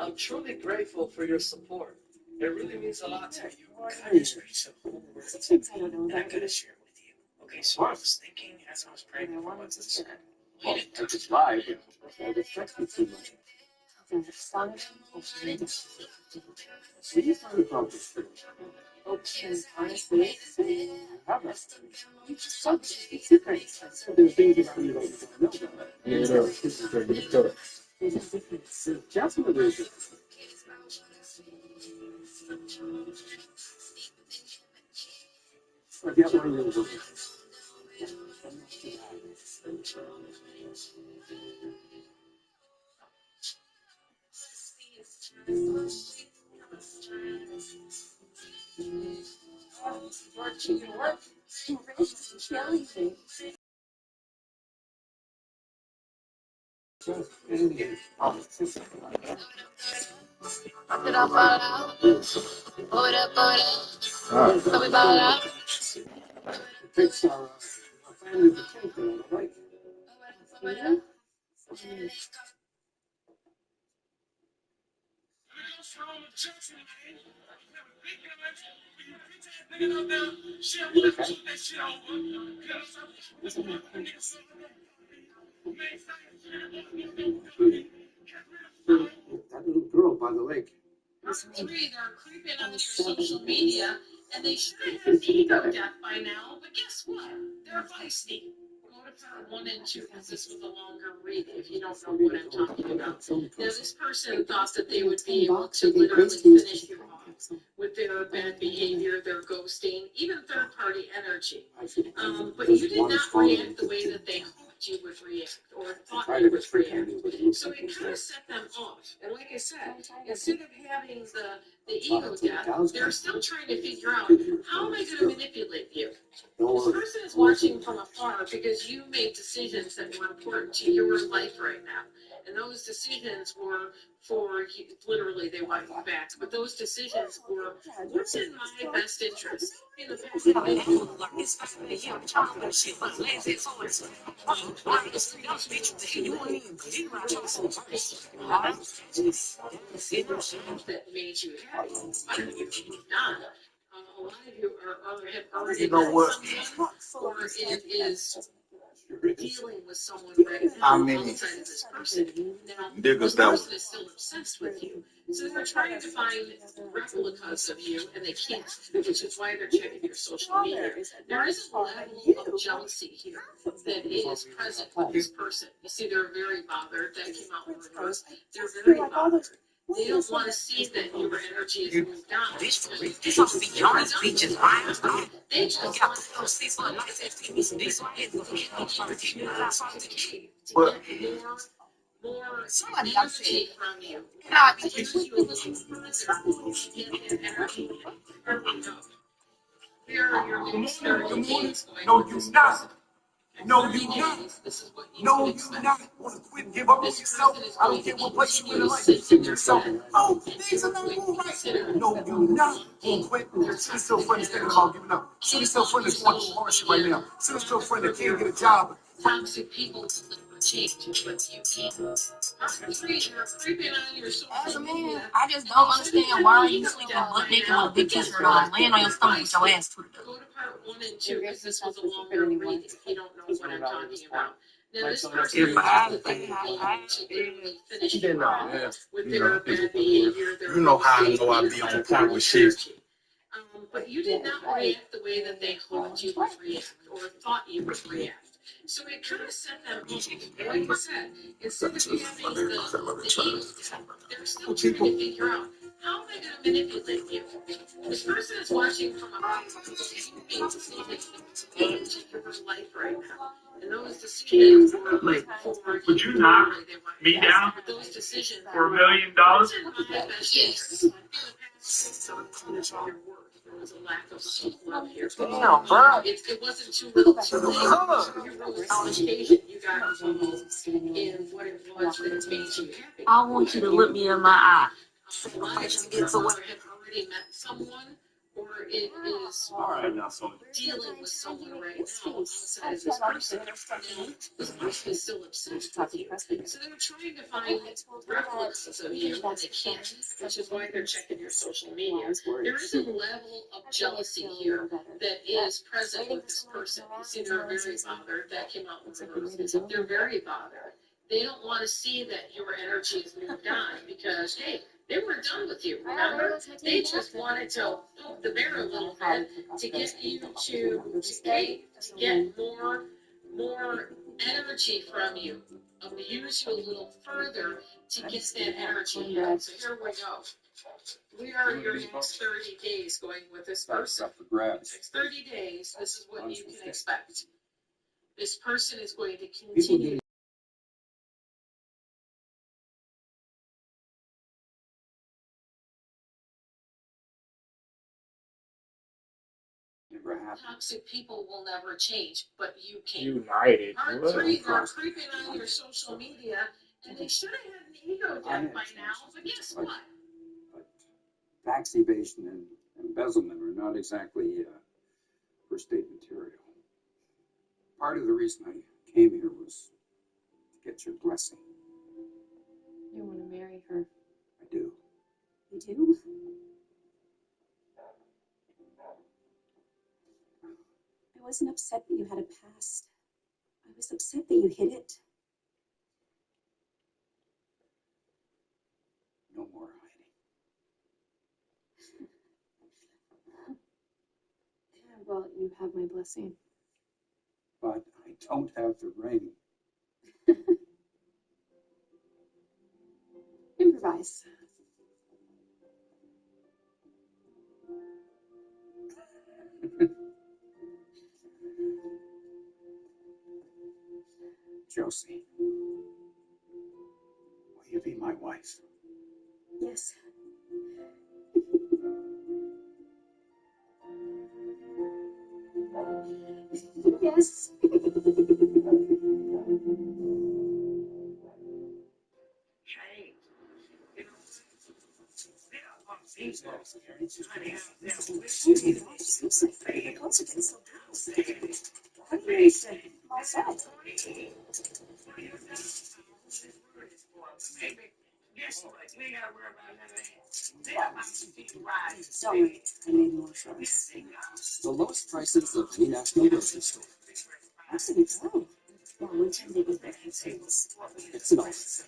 I'm truly grateful for your support. It really means a lot to me. You are nice, Rachel. And I gotta share it with you. Okay, so I was thinking as I was praying for what's this. Well, I just lie, but I respect you too much. So you thought about this thing. Honestly, how about you just talk to secrets. So there's things that you don't know about. Yeah, this is a good story. There's a difference. Definitely there's a difference. I get one of those. Takes our family vacation on the lake. That little girl by the lake. They're creeping on your social media, and they should have ego death by now. But guess what? They're feisty. Go to part 1 and 2 because this was a longer read. If you don't know what I'm talking about, now this person thought that they would be able to literally finish you off with their bad behavior, their ghosting, even third-party energy. But you did not react the way that they hoped you would react or thought you would react. So it kind of set them off. And like I said, instead of having the ego death, they're still trying to figure out, how am I going to manipulate you? This person is watching from afar because you made decisions that were important to your life right now. And those decisions were for you, literally they want you back, but those decisions were, what's in my best interest? In the fact that they that made you happy. I don't know if you not. A lot of you have already met someone, or it is dealing with someone right now outside of this person. Now, this person is still obsessed with you. So they're trying to find replicas of you, and they can't, which is why they're checking your social media. There is a level of jealousy here that is present with this person. You see, they're very bothered. That came out in reverse. They're very bothered. They don't want to see that your energy is moved on. They just want more energy from you. Where are your spiritual beings going? No, you not. No, you not. No, you not. Want to quit, give up on yourself. I don't care what place you in the life. Fix yourself. Oh, things are not going right. No, you not. Want to quit. See this little friend is thinking about giving up. See this little friend is going through hardship right now. See this little friend that can't get a job. Toxic people change, but you can't. You're creeping on your social media. I just don't understand why you sleeping butt naked with a big t-shirt on, laying on your stomach with your ass twisted up. Go to part 1 and 2 because this was a longer read if you don't know what I'm talking about. Now this person is finish you off with their bad behavior. You know how I know I be on point with shit. But you did not react the way that they hoped you would react or thought you would react. So it kind of set them off. Like I said, instead of having the ego, they're still trying to figure out, how am I going to manipulate you? This person is watching from a make decisions to your life right now. And those decisions were for Would you knock me down those decisions for $1 million? There was a lack of self-love here. Damn, bro. It wasn't too little too late. You rose on occasion. You got involved in what it was that made you happy. I want you to look me in my eye. A lot of you have already met someone or it is All right, now, so dealing with someone right now outside of this person. Now, this person is still obsessed with you. So they're trying to find references of you, and they can't, which is why they're checking your social media. There is a level of jealousy here that is present with this person. You see, they're very bothered. That came out in the roses. They're very bothered. They don't want to see that your energy has moved on because, hey, they weren't done with you, remember? They just wanted to poke the bear a little bit to get you to cave, to get more energy from you, abuse you a little further to get that energy out. So here we go. We are your next 30 days going with this person. up for grabs. Next 30 days, this is what you can expect. This person is going to continue. Never happened. Toxic people will never change, but you can. United. Part What? 3, they're creeping on your social media, and they should have had an ego death by now, but guess what? But tax evasion and embezzlement are not exactly first date material. Part of the reason I came here was to get your blessing. You want to marry her? I do. You do? I wasn't upset that you had a past. I was upset that you hid it. No more hiding. Yeah, well, you have my blessing. But I don't have the ring. Improvise. Josie, will you be my wife? Yes. Yes. Sorry, I made more choice. The lowest prices of any national grocery store. I didn't know. Well, one time they did that things. It's an office.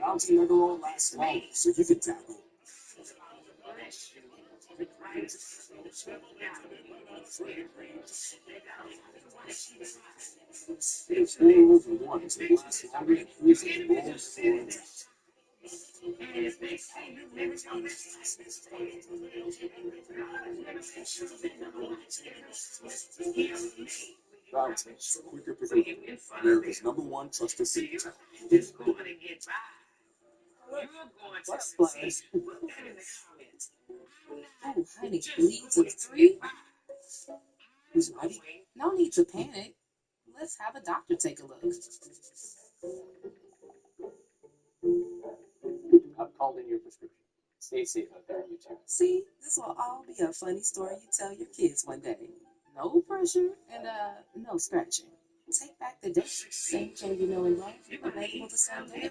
Bounty never all lasts long, so you can tackle. It's more than one to last longer than freezing rolls and Bounty, quicker picker, America's #1 trusted secret. Plus, plus. Oh, honey, leads of 3? Who's ready? No need to panic. Let's have a doctor take a look. I've called in your prescription. Stay safe out there, you two. See, this will all be a funny story you tell your kids one day. No pressure and no scratching. Take back the day. Same thing you know in life. Available the same day.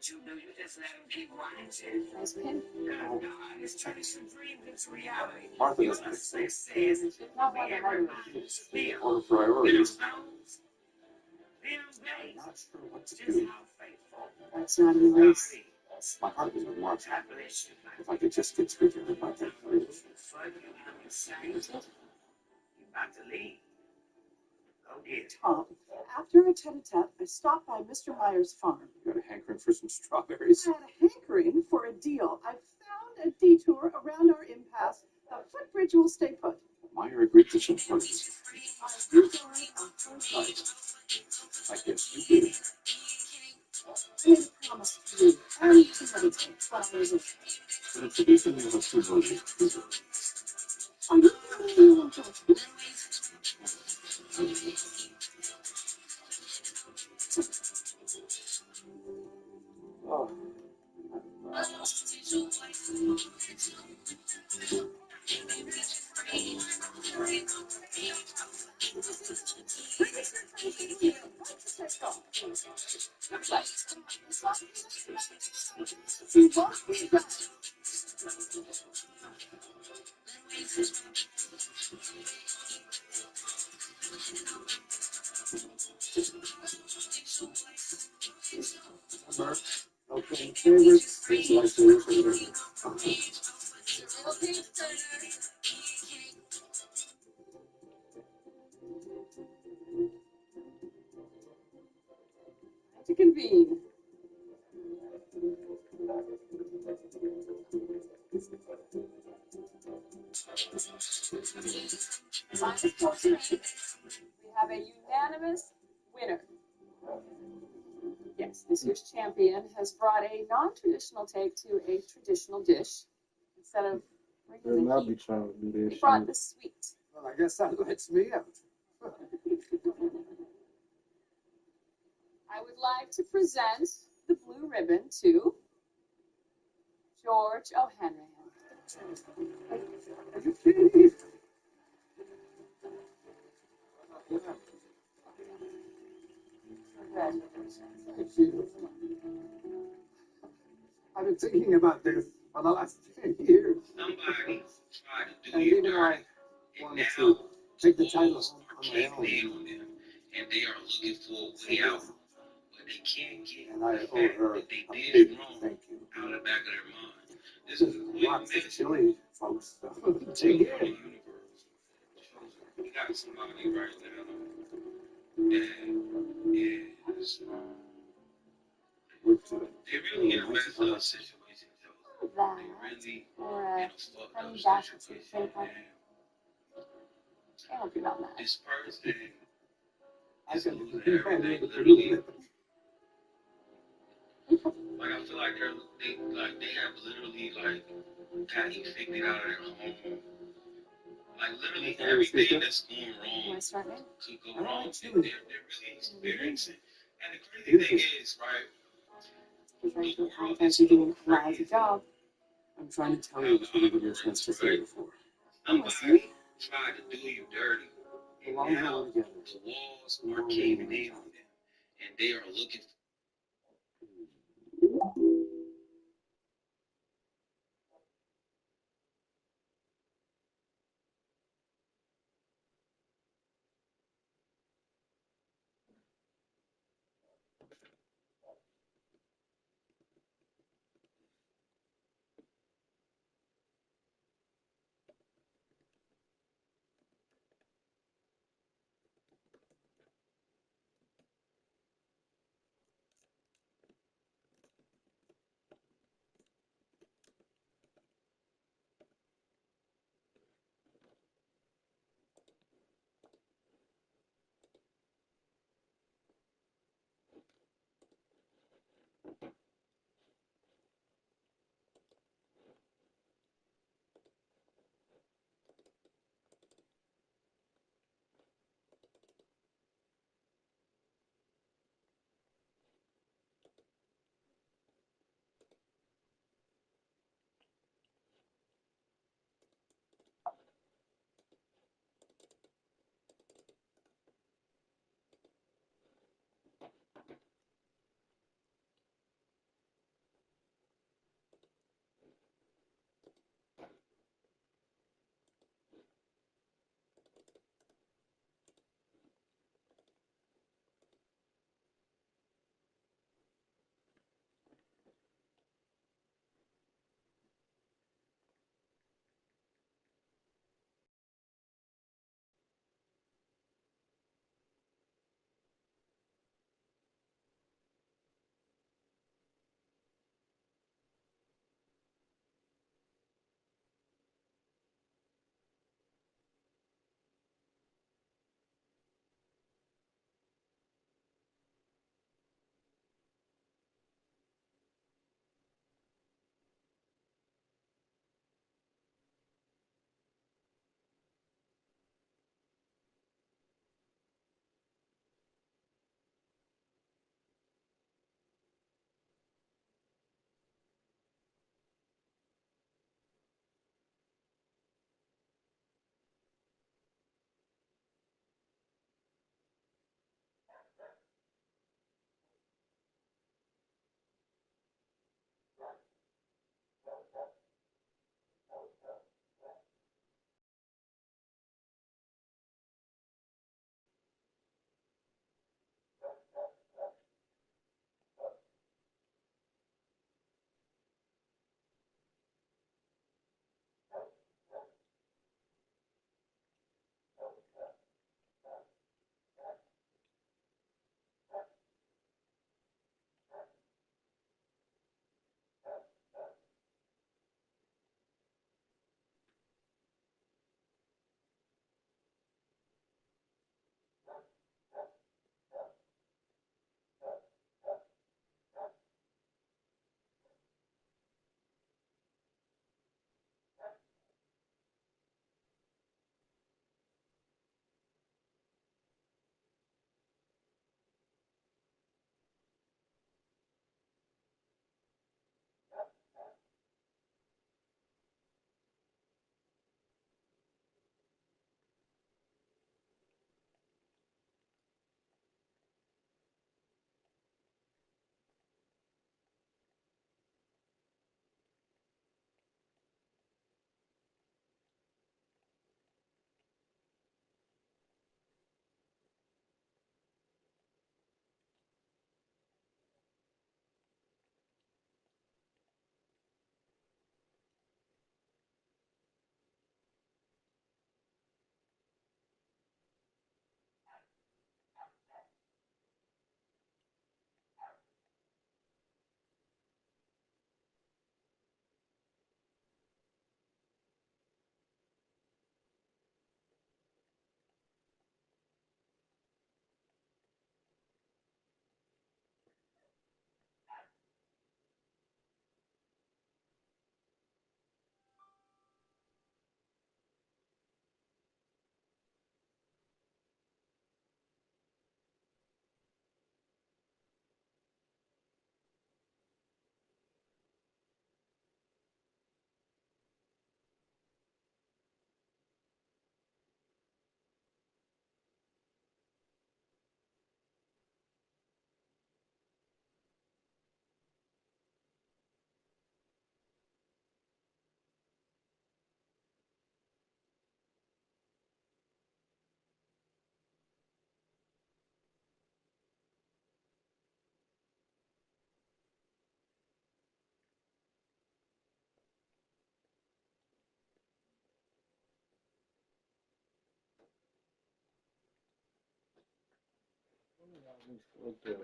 But you know you just let him keep watching. Nice pin. God is turning some dreams into reality. Martha Your doesn't success says Not one that I order priorities. them I'm not sure what to just do. how faithful. That's not in the race. My heart is with Martha. God bless you. If I could just get through to her about that bridge. For you have a say. You about to leave. Go get it. Tom, after a tete-a-tete, I stopped by Mr. Meyer's farm. You got a hankering for some strawberries? I had a hankering for a deal. I found a detour around our impasse. The footbridge will stay put. Meyer agreed to some terms. I do going on first sight. I guess you did. I made a promise to you and to meditate while I was in. In a tradition, you have two versions. Are you feeling you enjoy it? Oh. You won't be back. Okay, favorites. Things that I seriously To convene. Final portion. We have a unanimous winner. Yes, this year's champion has brought a non-traditional take to a traditional dish. Instead of bringing the heat, trying to do he this brought shit. the sweet. Well, I guess that lets me out. I would like to present the blue ribbon to George O'Hanrahan. Are you kidding? Congratulations. Thank you. I've been thinking about this for the last 10 years. Somebody tried to do And you even though I dirty. And wanted now to take the the title walls home are on my caving own. in on them. And they are looking for a way out. But they can't get And I the owe fact her that they a did big wrong thank you. out of the back of their mind. This This is is a quick lots of message. chili, folks. Take Dig it from in. the universe. We got somebody right now that is Look to it. they really in a messed up situation, Joe. That They really or in a a fucked honey up basket situation. paper. I don't do about that. This person I is can losing do everything, it. literally. Like I feel like they have literally like got evicted out of their home. Like literally everything that's going You wrong want to start now? could go I wrong. like They're chili. really experiencing. And the crazy thing is, right? He's ready to The world apologize is for doing so a lousy crazy. job. I'm trying to tell you what everybody else wants to say before. Somebody tried to do you dirty. The And longer now we're together, the walls are caving in on them. And they are looking for Okay.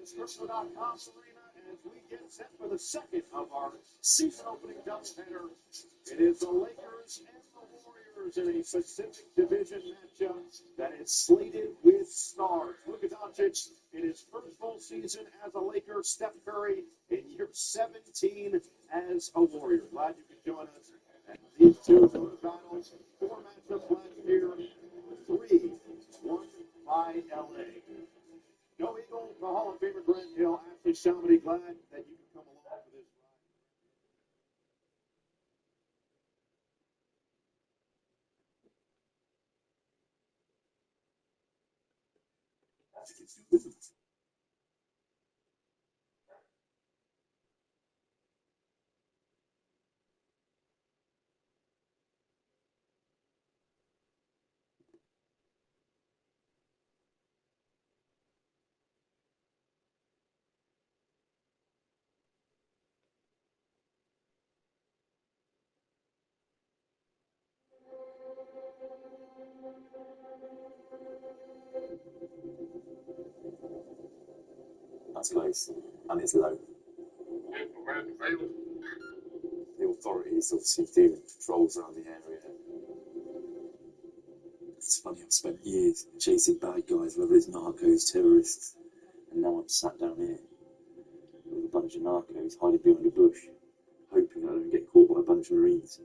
Scripture.com arena as we get set for the second of our season opening doubleheader. It is the Lakers and the Warriors in a Pacific Division matchup that is slated with stars. Luka Doncic in his first full season as a Laker, Steph Curry in year 17 as a Warrior. Glad you could join us. And these two go to battle. 4 matchups last year, 3 won by LA. Joe Eagle, the Hall of Famer Grant Hill, Ashley Shamity, glad that you could come along for this ride. That's close, and it's low. The authorities obviously doing patrols around the area. It's funny, I've spent years chasing bad guys, whether it's narcos, terrorists, and now I'm sat down here with a bunch of narcos hiding behind a bush, hoping I don't get caught by a bunch of Marines.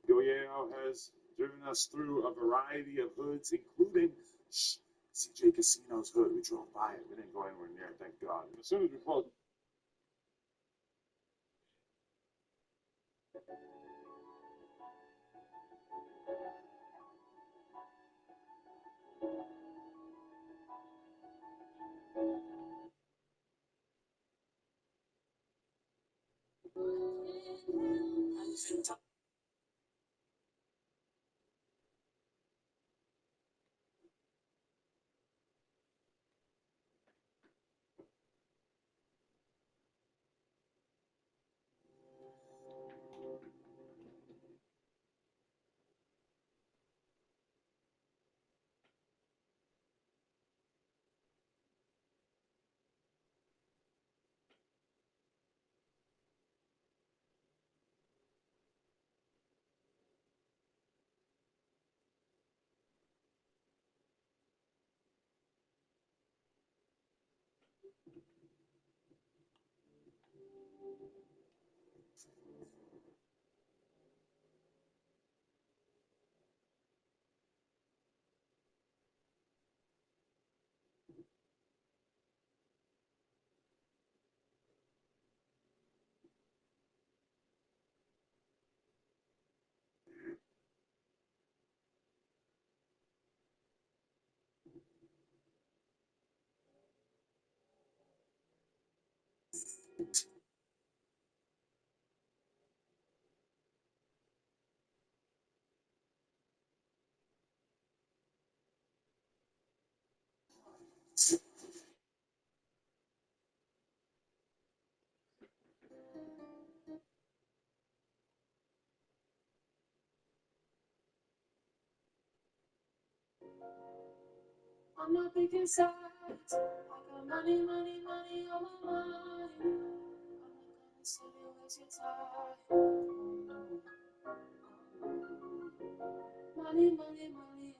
Goyeo has driven us through a variety of hoods, including CJ Casino's hood. We drove by it. We didn't go anywhere near it, thank God. As soon as we pulled. I'm not picking sides. I got money, money, money on my mind. I'm not gonna sit here waste your time. Money, money, money,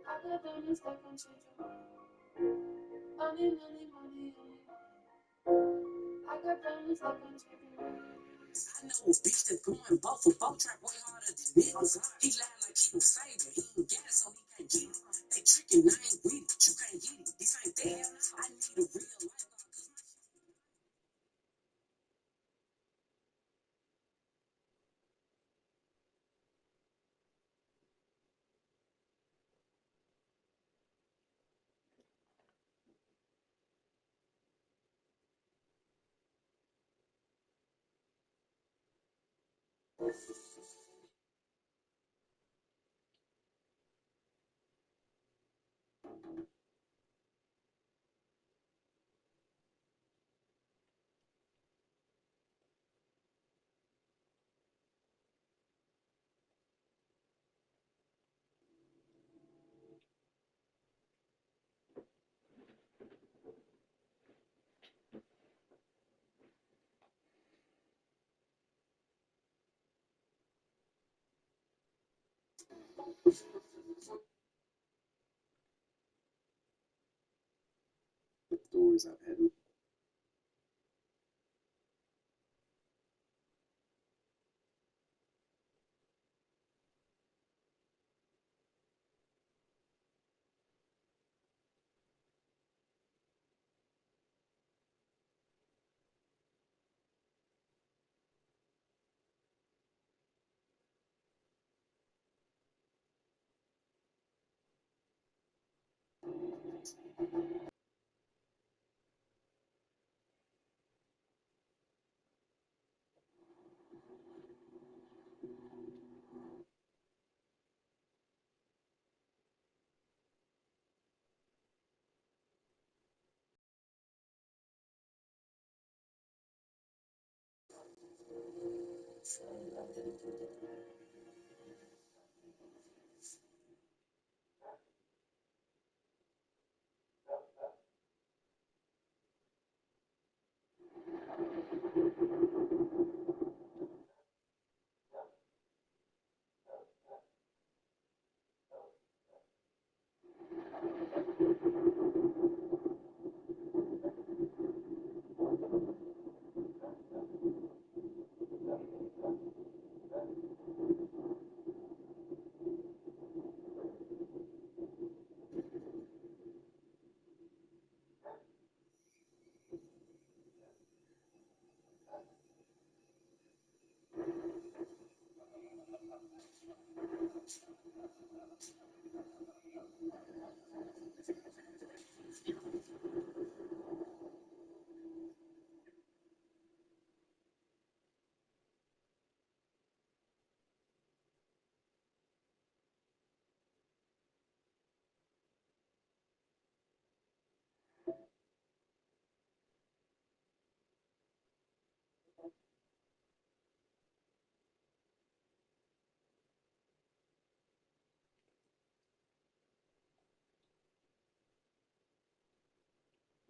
I got diamonds that can change your mind. Money, money, money, I got diamonds that can change your mind. I know a bitch that's going both for both trap way harder than niggas. He lied like he was saving. He ain't got it, so he can't get it. They tricking, I ain't with it. You can't get it. This ain't that. I need a real life. The doors I've had.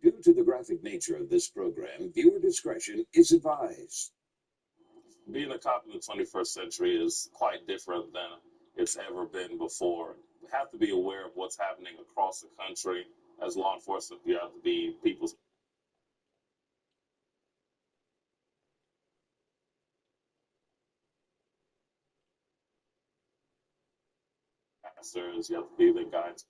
Due to the graphic nature of this program, viewer discretion is advised. Being a cop in the 21st century is quite different than it's ever been before. We have to be aware of what's happening across the country. As law enforcement, you have to be people's masters. You have to be the guides.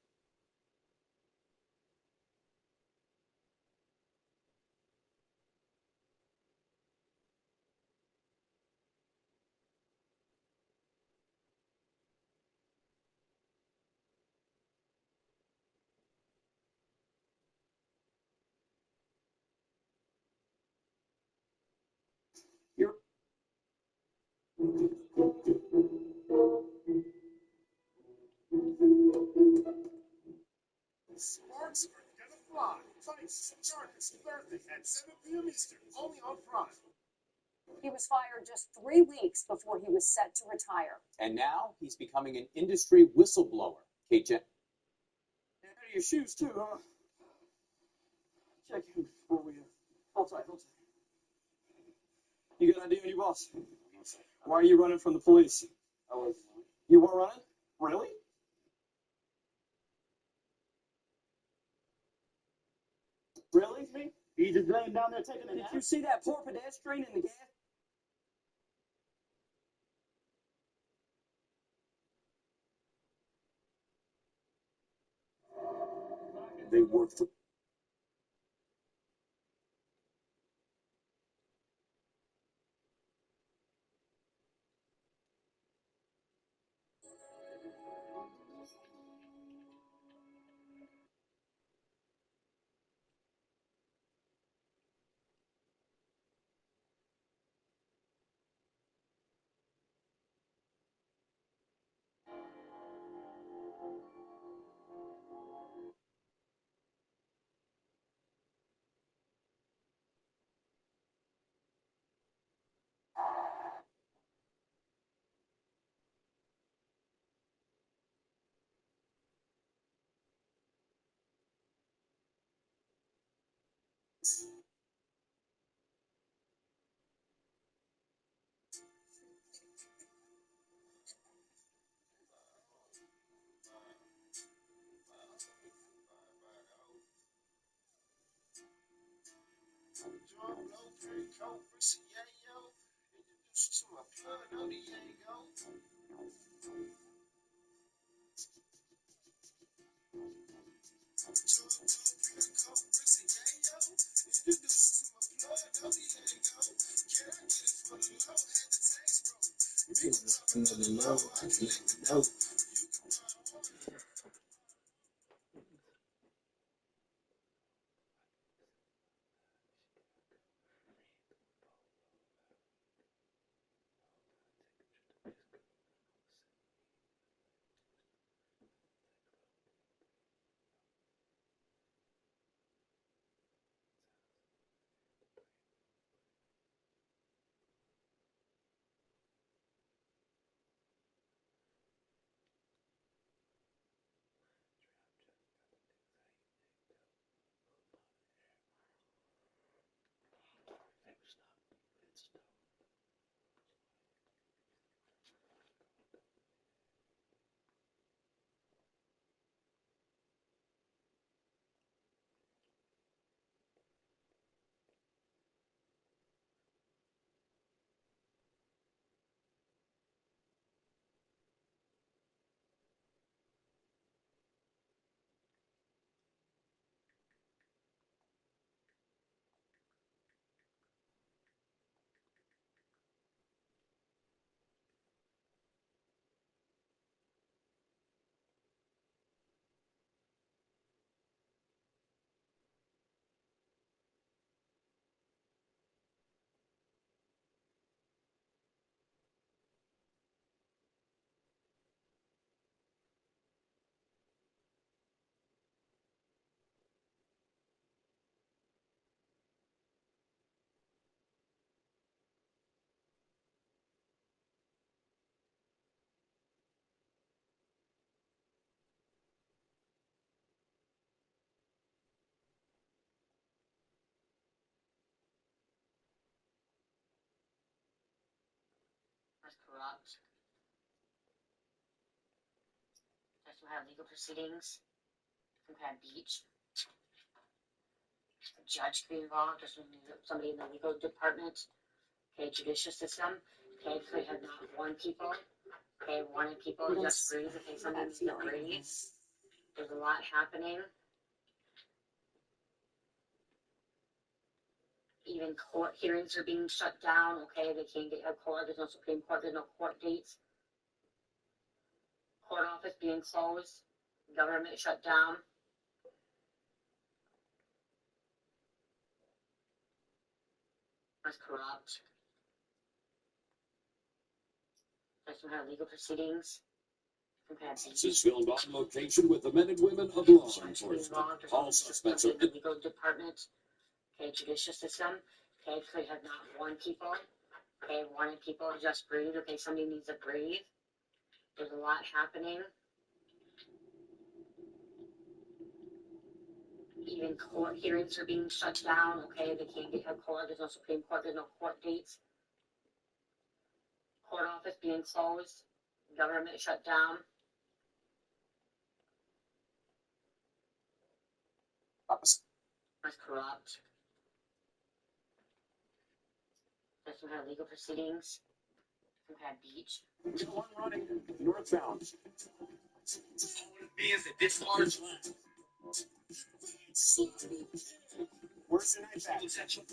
Sparks are gonna fly. Vice, Jarvis, Thursday at 7 p.m. Eastern, only on Prime. He was fired just 3 weeks before he was set to retire. And now he's becoming an industry whistleblower. Kate Jen. Out of your shoes, too, huh? Check in before we. Hold tight, hold tight. You got an idea on your boss? Why are you running from the police? I was. You weren't running? Really? Really? Me? He just laying down there taking a Did nap? you see that poor pedestrian in the gas? They work for Was corrupt. Just to have legal proceedings. Some kind of beach. A judge could be involved, or somebody in the legal department. Okay, judicial system. Okay, could have not one people. Okay, wanted people to just breathe. Okay, something needs to breathe. There's a lot happening. Even court hearings are being shut down. Okay, they can't get a court. There's no Supreme Court. There's no court dates. Court office being closed. Government shut down. Was corrupt. There's some kind of legal proceedings. Some kind of This is filmed on location with the men and women of law enforcement. All suspects are in the legal department. Okay, judicial system. Okay, could have not one people. Okay, wanted people to just breathe. Okay, somebody needs to breathe. There's a lot happening. Even court hearings are being shut down. Okay, they can't get a court. There's no Supreme Court. There's no court dates. court office being closed, government shut down. Was corrupt. Doesn't have legal proceedings. Doesn't have beach. One running northbound. Beans that discharge. Where's your night back? You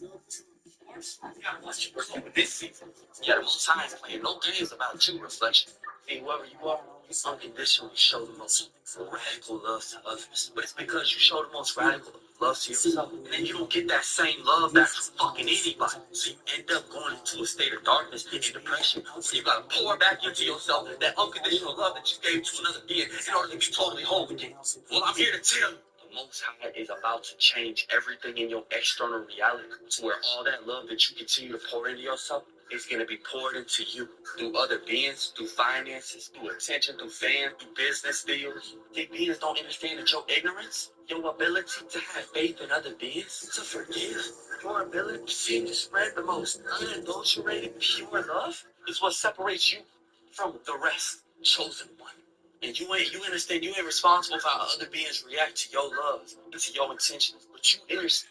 gotta watch your clothes this season. Yeah, the most high is playing no games about you, reflection. Be whoever you are, you unconditionally show the most radical love to others. But it's because you show the most radical love to yourself. And then you don't get that same love back from fucking anybody. So you end up going into a state of darkness and depression. So you gotta pour back into yourself that unconditional love that you gave to another being in order to be totally whole again. Well, I'm here to tell you. The Most High is about to change everything in your external reality to where all that love that you continue to pour into yourself is going to be poured into you through other beings, through finances, through attention, through fans, through business deals. These beings don't understand that your ignorance, your ability to have faith in other beings, to forgive, your ability to seem to spread the most unadulterated, pure love is what separates you from the rest, chosen one. And you understand you ain't responsible for how other beings react to your love and to your intentions. But you understand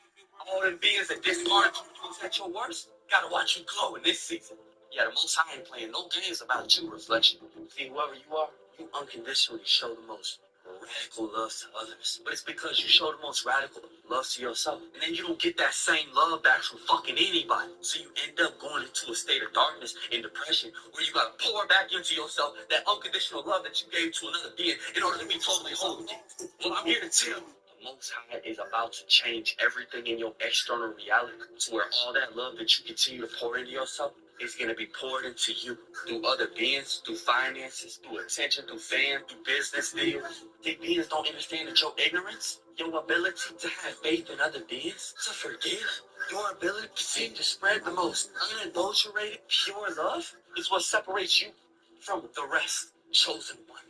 all them beings that discard you when you was at your worst, gotta watch you glow in this season. Yeah, the Most High ain't playing no games about you, reflection. See, whoever you are, you unconditionally show the most radical love to others. But it's because you show the most radical love to yourself. And then you don't get that same love back from fucking anybody. So you end up going into a state of darkness and depression where you gotta pour back into yourself that unconditional love that you gave to another being in order to be totally whole again. Well, I'm here to tell you. The Most High is about to change everything in your external reality to where all that love that you continue to pour into yourself is going to be poured into you through other beings, through finances, through attention, through fans, through business deals. These beings don't understand that your ignorance, your ability to have faith in other beings, to forgive, your ability to seem to spread the most unadulterated, pure love is what separates you from the rest, chosen one.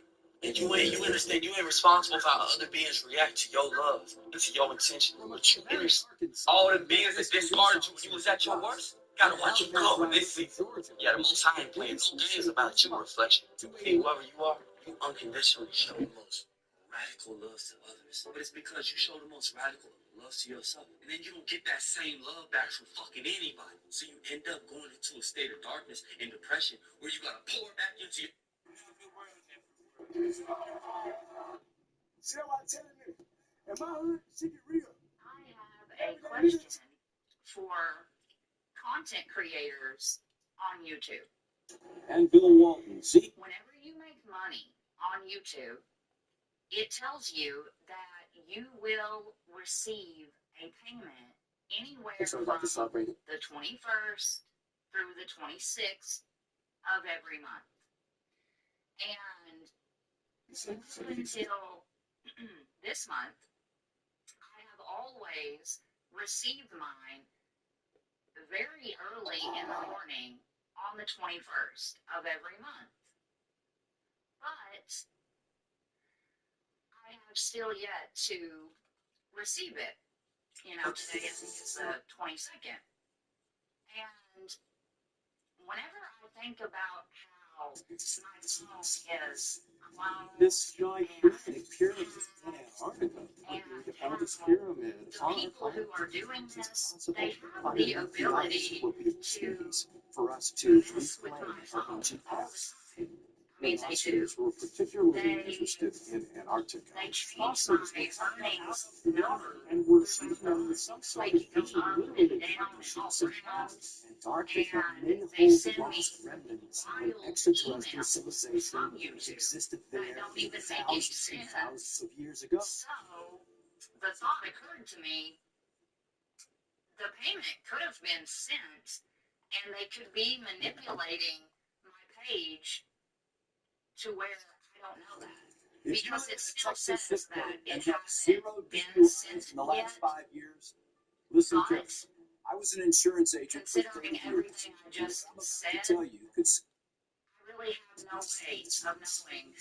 And you understand you ain't responsible for how other beings react to your love and to your intention. But you understand all them beings that discarded you when you was at your worst, gotta watch you glow in this season. Yeah, the Most High ain't playing no games about you, reflection. See, whoever you are, you unconditionally show the most radical love to others. But it's because you show the most radical love to yourself. And then you don't get that same love back from fucking anybody. So you end up going into a state of darkness and depression where you gotta pour back into your... See what I'm telling you? In my hood, she get real. I have a question for content creators on YouTube. And Bill Walton, see? Whenever you make money on YouTube, it tells you that you will receive a payment anywhere from the 21st through the 26th of every month. And until this month, I have always received mine very early in the morning on the 21st of every month. But I have still yet to receive it. You know, today I think it's the 22nd. And whenever I think about how my phone is cloned, This gigantic pyramid in Antarctica. The oldest pyramid the people who are doing this, they have the ability to for us to mess with my phone all the time. I mean, they do. We're particularly interested in Antarctica. They change my earnings number. And we're seeing them in some sort Like of it goes up and down and all around. Antarctica And may they hold send the me lost remnants of wild extraterrestrial emails civilization from that YouTube existed that there don't even make any thousands and sense. thousands of years ago. So the thought occurred to me, the payment could have been sent and they could be manipulating my page to where I don't know that. If you Because live it in a still Texas says zip that code it and have hasn't zero been DUIs sent in the yet. last 5 years, listen But carefully. I was an insurance agent for 30 considering years. everything I just I'm about said, to tell you, I really have no way of knowing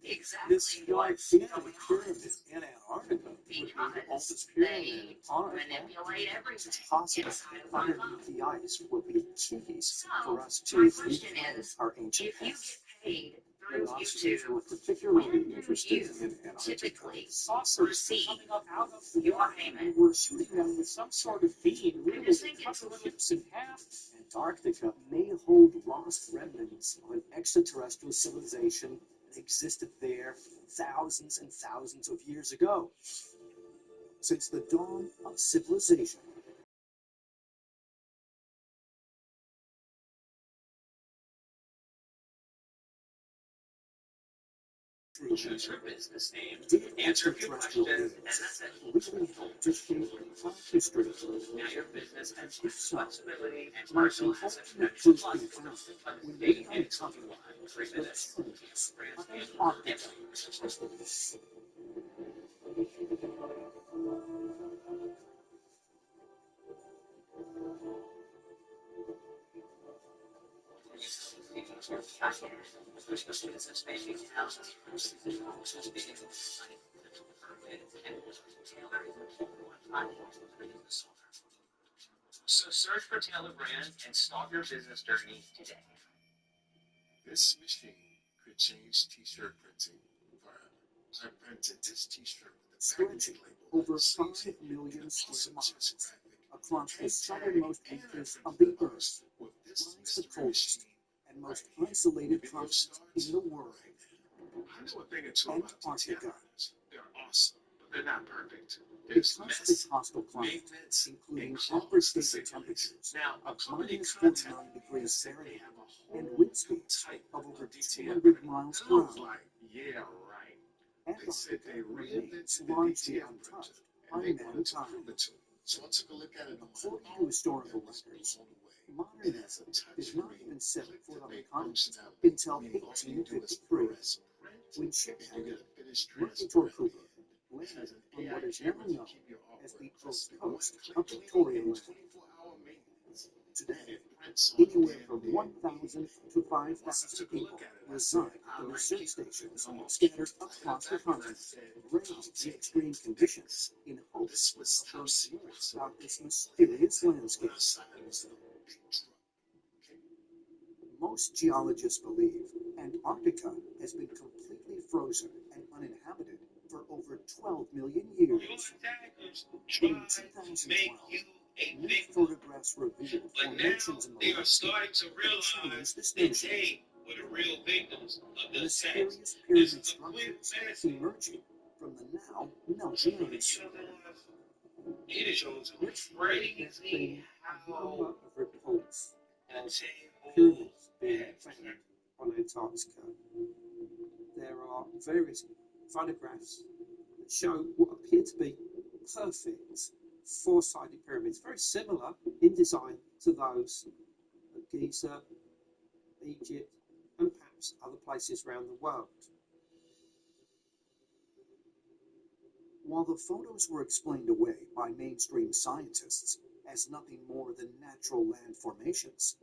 exactly This what's gigantic going on. pyramid in Antarctica would be the Because oldest pyramid they on Earth. manipulate everything It's possible inside of my phone. underneath the ice will be keys for us So, to my question reclaim is, our ancient if you get past. paid The through Nazis were YouTube, particularly when do interested you in Antarctica. typically Saucers receive coming up out of the your water. payment? We're shooting them with some sort of beam, I literally just think cut it's a the little. ships in half. Antarctica may hold lost remnants of an extraterrestrial civilization that existed there thousands and thousands of years ago. Since the dawn of civilization, Choose your business name, did answer a few extraterrestrial questions, and beings that's it. really help to shape our history? Now your business has If so, flexibility and might personal the assets ultimate ready to proof fund be found when we dating and uncover something live in 3 the minutes. truths Brands of and Antarctica? So search for Taylor Brand and start your business journey today. This machine could change t-shirt printing forever. I printed this t-shirt with a Stretching over 5 million square miles across the southernmost reaches of the Earth lies the coldest and most isolated continent in the world, I know a thing or two about Antarctica. They're awesome, but they're not perfect. Because There's of mess, its hostile climate, maintenance, including and average cost to daily say the least. temperatures Now, a of company minus contacted 49 me degrees said they Fahrenheit have a whole and wind speeds type of over of DTM 200 miles And per I was hour. like, yeah, right. They said Antarctica they remains reinvented the largely DTM untouched printer, by and they wanted to mankind. prove it to me. So I took a look at it on my According to phone. historical I was records, blown away. modern It man has a did not touchscreen even set foot on the click-to-make continent functionality, until meaning all you do is 1853, press print, when and shipwreck you get a finished Mercator transfer at the Cooper end. It has landed an on AI what is now camera to known keep your as artwork the crisp East in one Coast click of cleaning Victoria and Land. 24-hour maintenance. Today, It prints on anywhere from demand 1,000 to 5,000 people reside in research stations scattered across the continent, braving the extreme conditions in hopes of learning more about this mysterious landscape. Most geologists believe Antarctica has been completely frozen and uninhabited for over 12 million years. In 2012, new photographs revealed formations in the landscape that challenge this notion. Mysterious pyramid structures emerging from the now melting ice. Which has been a number of reports of pyramids being found on Antarctica. There are various photographs that show what appear to be perfect four-sided pyramids, very similar in design to those of Giza, Egypt, and perhaps other places around the world. While the photos were explained away by mainstream scientists as nothing more than natural land formations,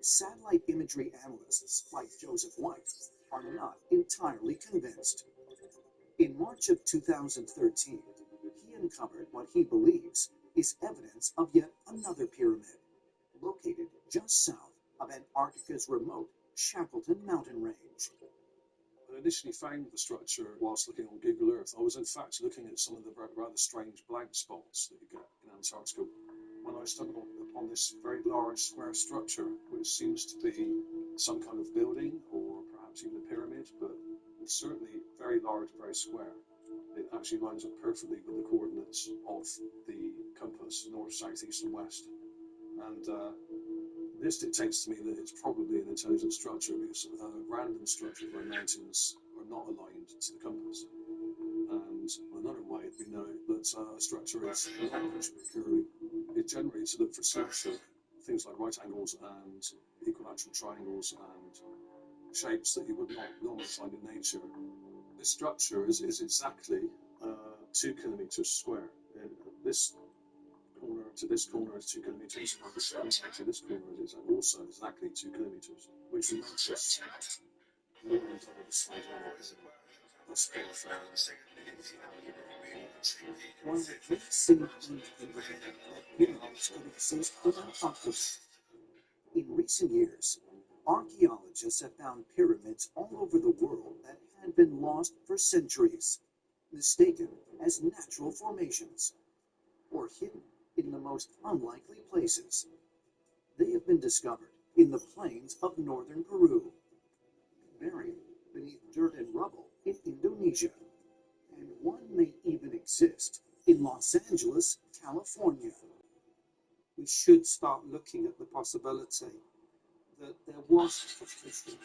satellite imagery analysts like Joseph White are not entirely convinced. In March of 2013, he uncovered what he believes is evidence of yet another pyramid, located just south of Antarctica's remote Shackleton mountain range. I initially found the structure whilst looking on Google Earth. I was in fact looking at some of the rather strange blank spots that you get in Antarctica when I stumbled upon this very large square structure, which seems to be some kind of building or perhaps even a pyramid, but it's certainly very large, very square. It actually lines up perfectly with the coordinates of the compass, north, south, east and west. And this dictates to me that it's probably an intelligent structure because random structures like mountains are not aligned to the compass. And another way we know that a structure is not visually occurring, it generates to look for sorts of things like right angles and equilateral triangles and shapes that you would not normally find in nature. This structure is exactly 2 kilometers square. This corner to this corner is 2 kilometers, and this corner to this corner is also exactly 2 kilometers, which makes it millions of slave owners. That's very fair. One of the seemed that pyramids could exist without octopus. In recent years, archaeologists have found pyramids all over the world that had been lost for centuries, mistaken as natural formations, or hidden in the most unlikely places. They have been discovered in the plains of northern Peru, buried beneath dirt and rubble in Indonesia, and one may even exist in Los Angeles, California. We should start looking at the possibility that there was petition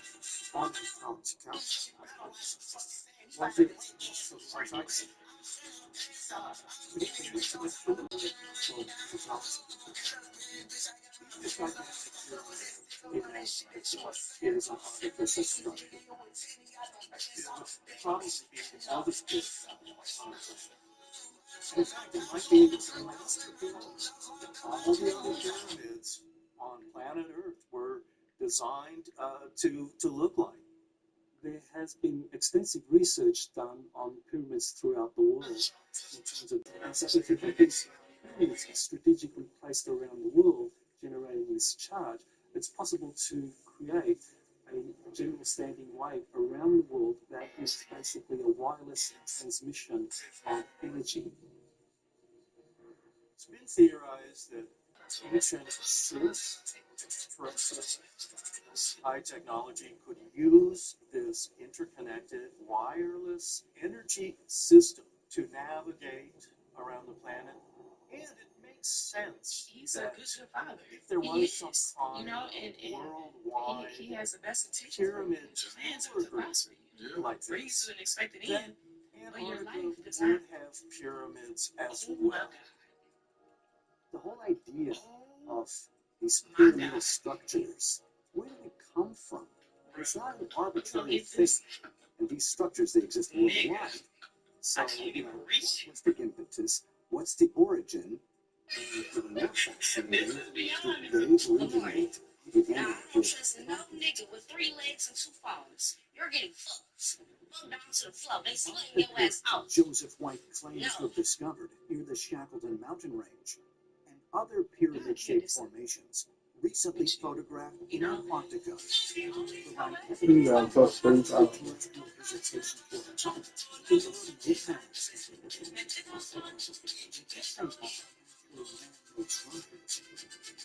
on the Antarctica. Was it civilization? It is an artificial structure. Probably the oldest in fact, it might be the master pyramid. All the other pyramids on planet Earth were designed to look like. There has been extensive research done on pyramids throughout the world in terms of, and so if you have these pyramids strategically placed around the world generating this charge, it's possible to create a general standing wave around the world that is basically a wireless transmission of energy. It's been theorized that ancient extraterrestrial high technology could use this interconnected wireless energy system to navigate around the planet. And it makes sense. He's a good father. If there was some kind and worldwide he has the best intentions. pyramid Plans to prosper you. like For you this, to expect it then in, but your Antarctica life does would not. have pyramids as Oh well. The whole idea of these My pyramidal God. structures, where do they come from? It's not an arbitrary thing. And these structures, they exist worldwide. So, what's the impetus? What's the origin? And even more fascinating, they originate the Now, I energy. don't trust no nigga with 3 legs and 2 phones. You're getting fucked. Fuck down to the floor. They slinging your ass out. Joseph White claims to have discovered near the Shackleton mountain range, and other pyramid-shaped formations recently photographed in Antarctica. Provide evidence of terrestrial vegetation for the time, including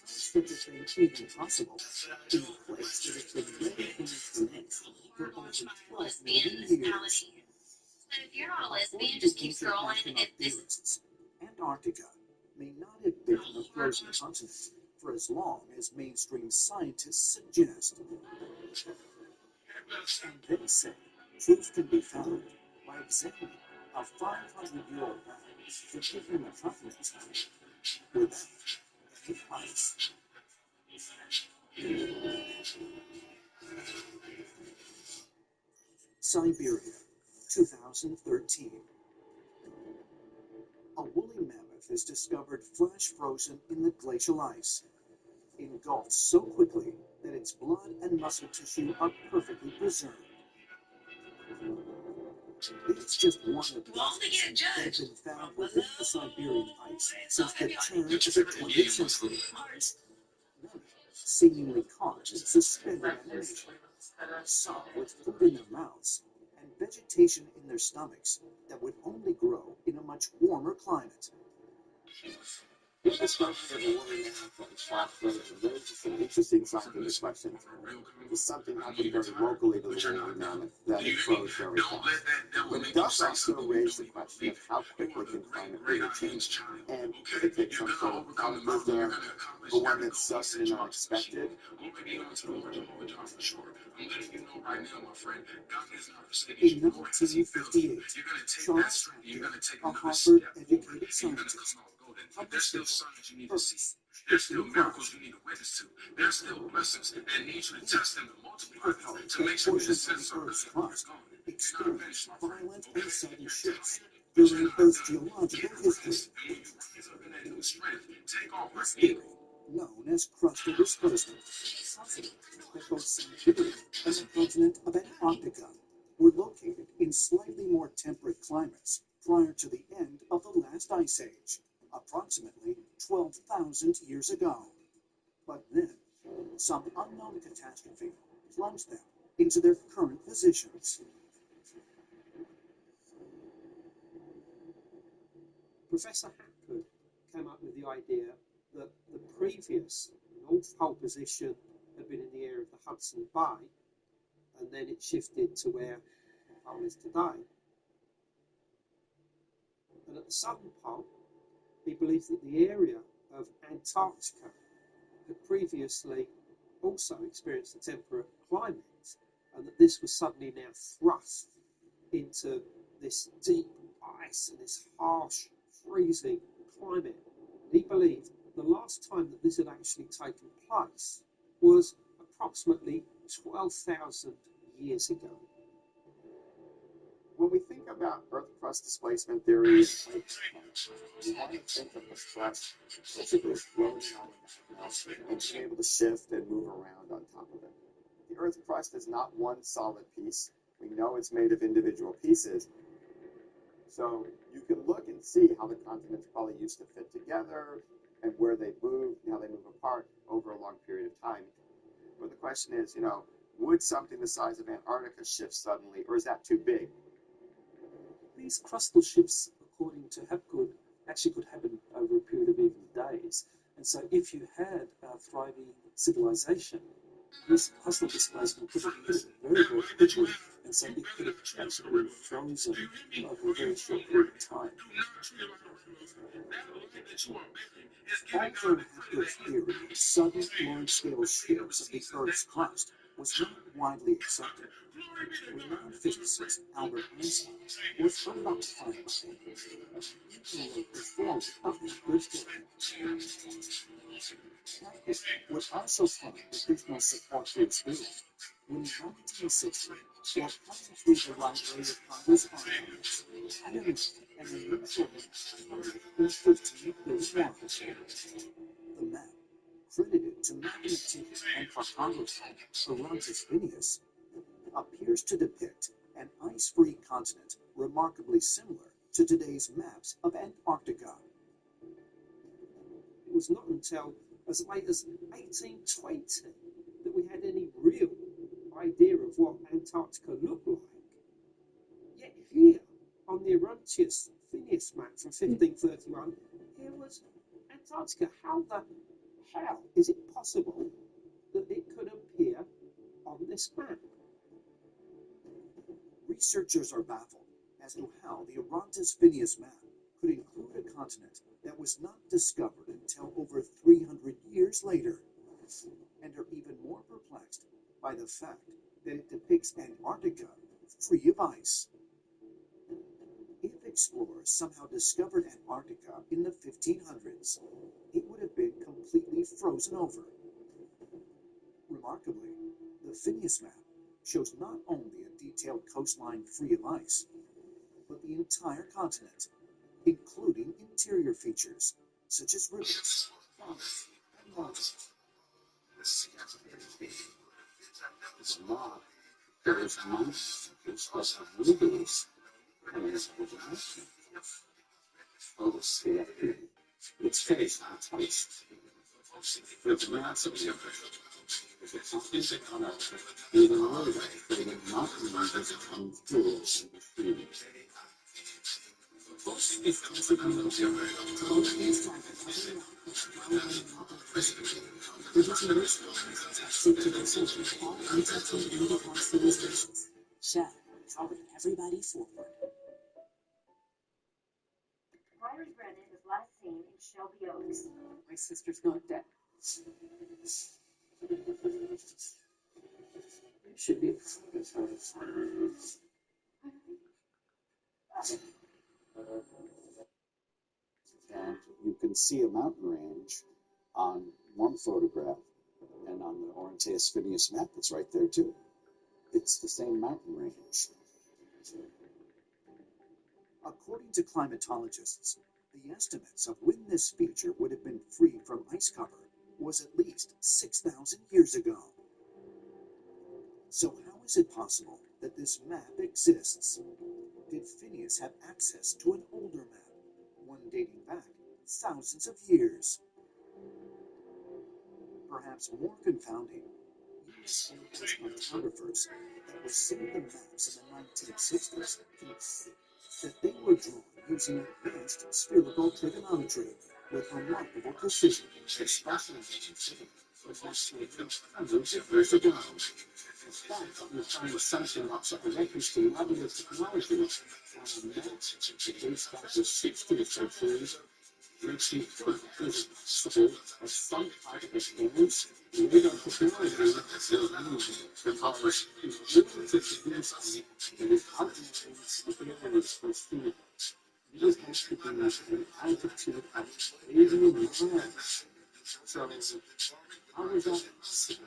such a thing even possible in a place that has been living in existence for over 12 million years. And if you're not a lesbian, just keep scrolling. Theorists, Antarctica may not have been a frozen continent for as long as mainstream scientists suggest. And they say truth can be found by examining a 500-year-old map depicting the continent without any ice. Siberia, 2013. A woolly mammoth is discovered flash frozen in the glacial ice, engulfed so quickly that its blood and muscle tissue are perfectly preserved. It's just one of dozens that have been found within the Siberian ice since the turn of the 20th century. Many seemingly caught in suspended animation, some with food in their mouths and vegetation in their stomachs that would only grow in a much warmer climate. The discovery of the woman mammoth and flash frozen raises some interesting scientific questions. Does something happen very locally to the woolly mammoth that it froze very fast? But it does also raise the question of how quickly can climate really change. And if it takes some sort of was there the one that's sudden and unexpected? In 1958, Charles Hampton, a Harvard-educated scientist, There's still signs you need to see. There's still miracles you need to witness to. There's still blessings that need you to test them, to multiply them, to make sure that the sense of Earth's gone. experienced violent and sudden shifts during Earth's geological history. This theory, known as crustal displacement, possibly tropical Siberia and the continent of Antarctica were located in slightly more temperate climates prior to the end of the last ice age, approximately 12,000 years ago. But then, some unknown catastrophe plunged them into their current positions. Professor Hapgood came up with the idea that the previous North Pole position had been in the area of the Hudson Bay, and then it shifted to where the pole is today. And at the southern pole, he believes that the area of Antarctica had previously also experienced a temperate climate, and that this was suddenly now thrust into this deep ice and this harsh, freezing climate. He believed the last time that this had actually taken place was approximately 12,000 years ago. When we think about Earth crust displacement theory, we want to think of the crust basically floating on the atmosphere and being able to shift and move around on top of it. The Earth crust is not one solid piece. We know it's made of individual pieces. So you can look and see how the continents probably used to fit together and where they move and how they move apart over a long period of time. But the question is, would something the size of Antarctica shift suddenly, or is that too big? These crustal shifts, according to Hapgood, actually could happen over a period of even days. And so if you had a thriving civilization, this crustal displacement could have hit very, very quickly. And so it could have actually been frozen over a very short period of time. Although Hapgood's theory of sudden large-scale shifts of the Earth's crust was not widely accepted, renowned physicist Albert Einstein was preoccupied by it. He performed Hapgood's theory. Hapgood would also find additional support for his theory when in 1960, while cutting through the library of Congress archives, he unearthed an unusual map in 1531. The map, credited to mathematician and cartographer Herodotus Phineas, appears to depict an ice-free continent remarkably similar to today's maps of Antarctica. It was not until as late as 1820 that we had any real idea of what Antarctica looked like. Yet here, on the Herodotus Phineas map from 1531, here was Antarctica. How the hell is it possible that it could appear on this map? Researchers are baffled as to how the Herodotus Phineas map could include a continent that was not discovered until over 300 years later, and are even more perplexed by the fact that it depicts Antarctica free of ice. If explorers somehow discovered Antarctica in the 1500s, it would have been completely frozen over. Remarkably, the Phineas map shows not only a detailed coastline free of ice, but the entire continent, including interior features such as rivers, fountains, and mountains. It's not. There is mountains plus rivers and with the ocean. Oh, it's finished. It's finished. It's massive. It's a continent on Earth with a river creating mountain ranges coming through it in between. Shall powering everybody forward. Myers Brennan was last seen in Shelby Oaks. My sister's not dead. It should be And you can see a mountain range on one photograph, and on the Orontes Phineas map, it's right there too. It's the same mountain range. According to climatologists, the estimates of when this feature would have been free from ice cover was at least 6,000 years ago. So how is it possible that this map exists? Did Phineas have access to an older map, one dating back thousands of years? Perhaps more confounding, US cartographers that received the maps in the 1960s concluded that they were drawn using advanced spherical trigonometry with remarkable precision, especially hundreds of years ago. In fact, you find something that's a reference to modular technology on a map that dates back to the 16th century, makes you think it is possible as some part of the image radar technology was used because in order to produce and it outlines the areas for speed. These has to be an altitude of 80 miles. So how is that possible?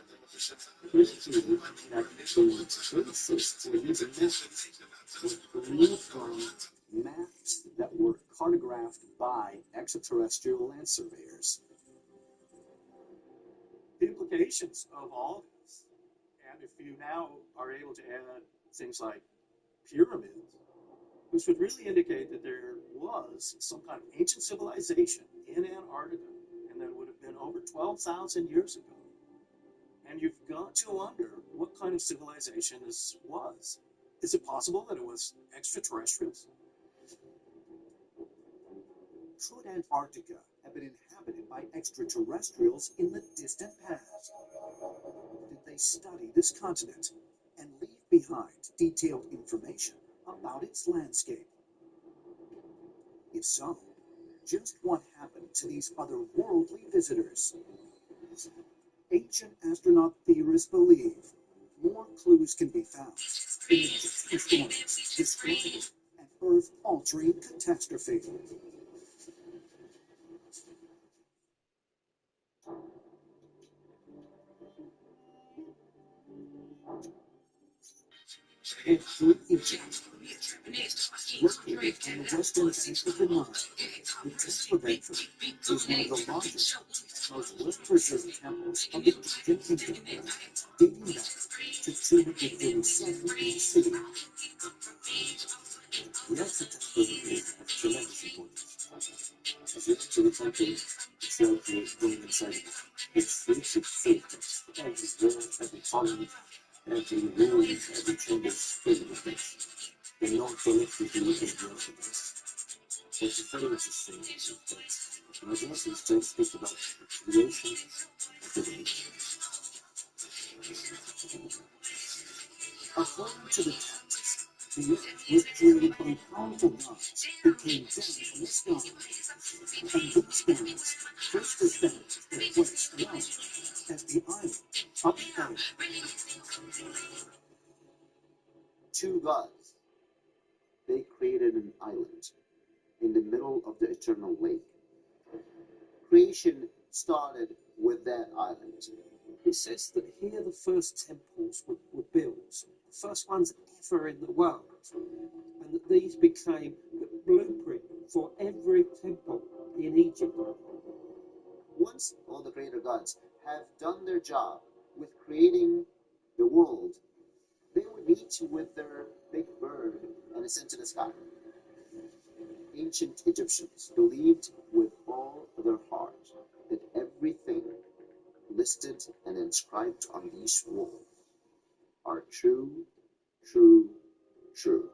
Here's to that the basis for these methods was believed from maps that were cartographed by extraterrestrial land surveyors. The implications of all this, and if you now are able to add things like pyramids, which would really indicate that there was some kind of ancient civilization in Antarctica, and that would have been over 12,000 years ago. And you've got to wonder what kind of civilization this was. Is it possible that it was extraterrestrials? Could Antarctica have been inhabited by extraterrestrials in the distant past? Did they study this continent and leave behind detailed information about its landscape? If so, just what happened to these otherworldly visitors? Ancient astronaut theorists believe more clues can be found in the distant storms describing an Earth-altering catastrophe. Ancient Egypt, located on the western bank of the Nile, the Temple of Edfu is one of the largest and most well-preserved temples of the Egyptian kingdom, dating back to 237 BC. The Edfu Temple is of tremendous importance. As you enter the temple, it's like you're going inside its rich faith, and is there at the column. Every room, every chamber is filled with this. The non-collectivity of the Orthodox. What's very interesting is that the majority of texts speak about the creation of the world. According to the text, the earth was created by powerful gods who came down from the sky. And these gods first established their place known as the island of Elnegromigo. Two gods, they created an island in the middle of the eternal lake. Creation started with that island. It says that here the first temples were built, the first ones ever in the world, and that these became the blueprint for every temple in Egypt. Once all the creator gods have done their job with creating the world, they would meet with their big bird and ascend to the sky. Ancient Egyptians believed with all their heart that everything listed and inscribed on these walls are true, true, true.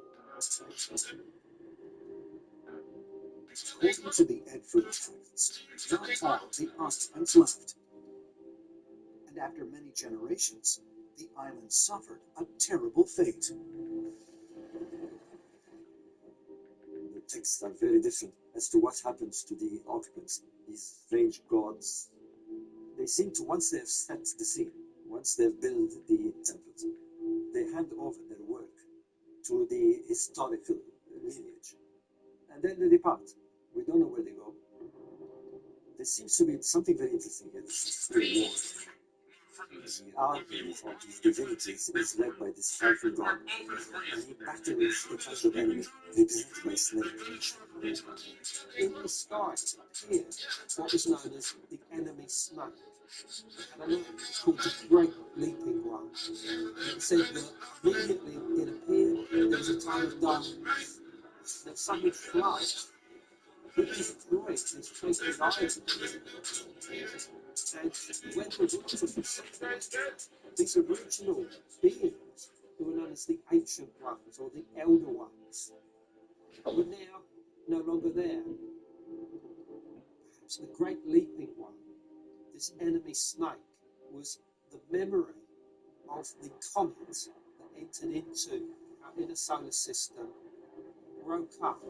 According to the Edfu texts, not all the occupants left. And after many generations, the island suffered a terrible fate. The texts are very different as to what happens to the occupants, these strange gods. They seem to, once they've set the scene, once they've built the temples, they hand over their work to the historical lineage. And then they depart. We don't know where they go. There seems to be something very interesting here. The argument of these divinities is led by this powerful god, and he battles the type of enemy represented by snake. In the sky, here, what is known as the enemy smoke. And I know it's called the Great Leaping One. And it said that immediately it appeared there was a time of darkness that suddenly flushed. It destroyed this twisted island. And when the waters were separated, these original beings, who were known as the Ancient Ones or the Elder Ones, were now no longer there. Perhaps the Great Leaping One, this enemy snake, was the memory of the comet that entered into our inner solar system, broke up,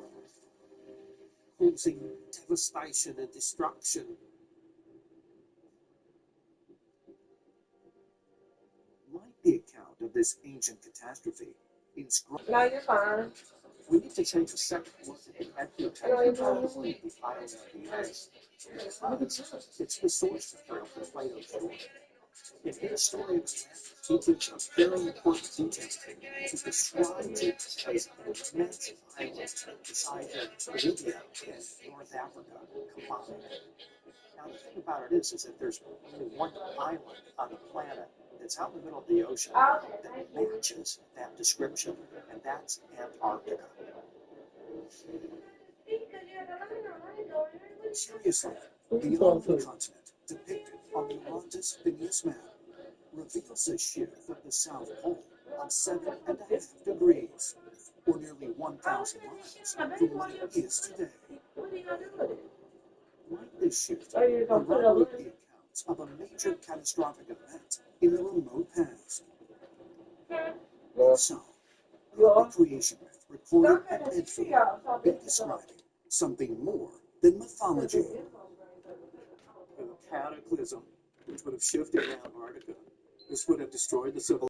causing devastation and destruction. Like the account of this ancient catastrophe inscribed. No, you're fine. We need to take a second look at the account of the island of the Earth. It's the source material for Plato's story. In his story of Atlantis, he gives us very important details to describe it as an immense island the size of Libya and North Africa combined. Now, the thing about it is that there's only one island on the planet that's out in the middle of the ocean that matches that description, and that's Antarctica. Seriously, the only continent depicted on the Montes Venus map reveals a shift of the South Pole of 7.5 degrees, or nearly 1,000 miles from what it is today. Like this shift, corroborate the accounts of a major catastrophic event in the remote past. So, the creation myth recorded at Bedford been describing something more than mythology. A cataclysm which would have shifted Antarctica. This would have destroyed the civilization.